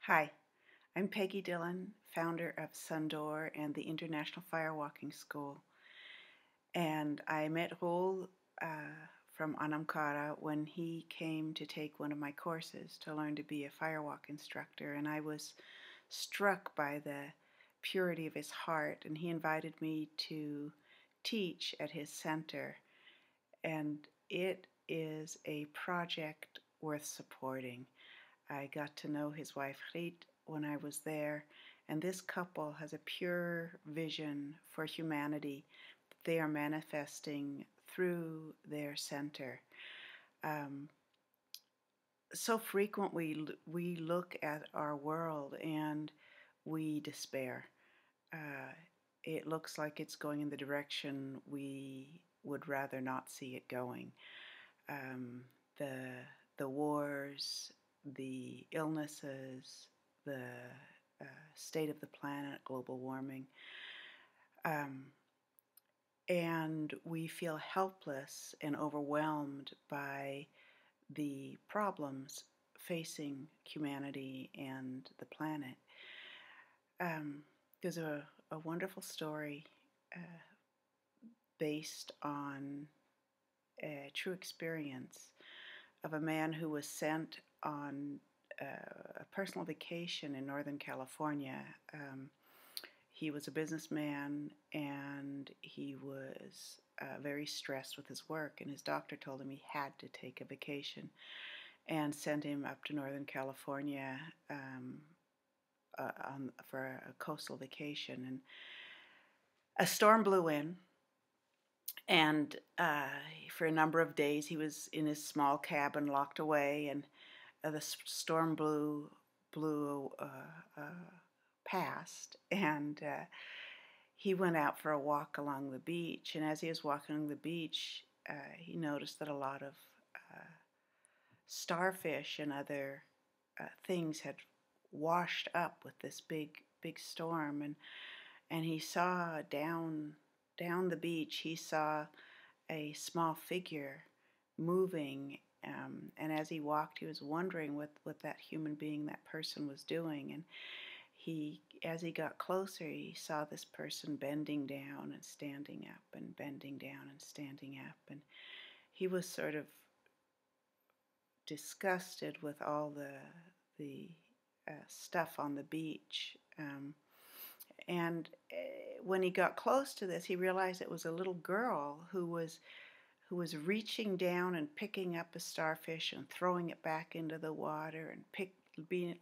Hi, I'm Peggy Dillon, founder of Sundor and the International Firewalking School. And I met Raul from Anamkara when he came to take one of my courses to learn to be a firewalk instructor. And I was struck by the purity of his heart. And he invited me to teach at his center. And it is a project worth supporting. I got to know his wife Rit when I was there, and this couple has a pure vision for humanity that they are manifesting through their center. Um, so frequently we look at our world and we despair. Uh, it looks like it's going in the direction we would rather not see it going. Um, the the wars, the illnesses, the state of the planet, global warming, um, and we feel helpless and overwhelmed by the problems facing humanity and the planet. There's a wonderful story uh, based on a true experience of a man who was sent on a personal vacation in Northern California. He was a businessman and he was very stressed with his work, and his doctor told him he had to take a vacation and sent him up to Northern California for a coastal vacation. And a storm blew in, and for a number of days he was in his small cabin locked away, and the storm blew past, and he went out for a walk along the beach. And as he was walking along the beach, he noticed that a lot of starfish and other things had washed up with this big storm, and he saw down the beach. He saw a small figure moving, and as he walked, he was wondering what that human being, that person, was doing. And as he got closer, he saw this person bending down and standing up, and bending down and standing up, and he was sort of disgusted with all the stuff on the beach. And when he got close to this, he realized it was a little girl who was reaching down and picking up a starfish and throwing it back into the water, and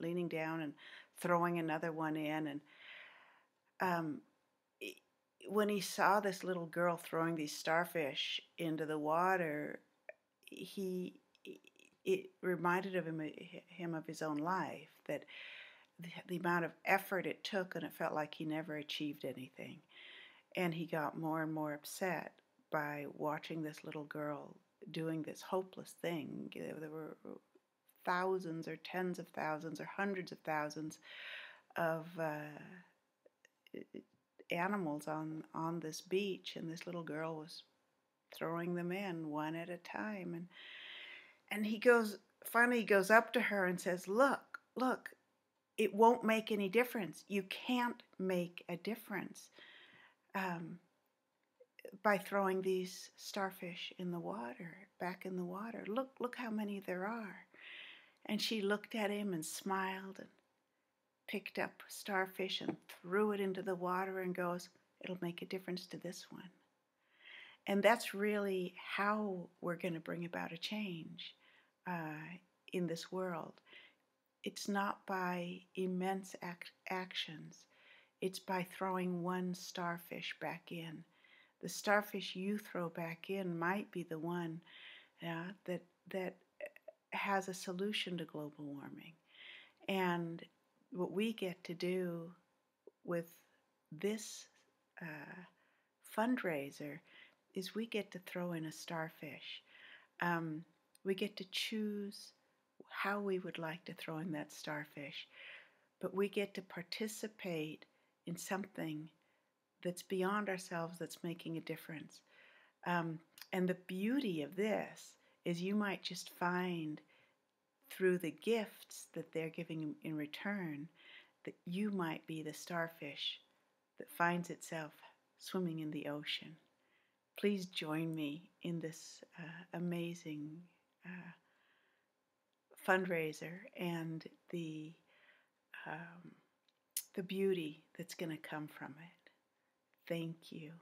leaning down and throwing another one in. And when he saw this little girl throwing these starfish into the water, it reminded him of his own life, that the amount of effort it took, and it felt like he never achieved anything. And he got more and more upset by watching this little girl doing this hopeless thing. There were thousands or tens of thousands or hundreds of thousands of animals on this beach, and this little girl was throwing them in one at a time. And he finally goes up to her and says, look, it won't make any difference. You can't make a difference by throwing these starfish in the water, back in the water. Look how many there are. And she looked at him and smiled and picked up starfish and threw it into the water and goes, it'll make a difference to this one. And that's really how we're going to bring about a change in this world. It's not by immense actions. It's by throwing one starfish back in. The starfish you throw back in might be the one that has a solution to global warming. And what we get to do with this fundraiser is we get to throw in a starfish. We get to choose how we would like to throw in that starfish, but we get to participate in something that's beyond ourselves, that's making a difference. And the beauty of this is you might just find through the gifts that they're giving in return, that you might be the starfish that finds itself swimming in the ocean. Please join me in this amazing fundraiser and um, the beauty that's going to come from it. Thank you.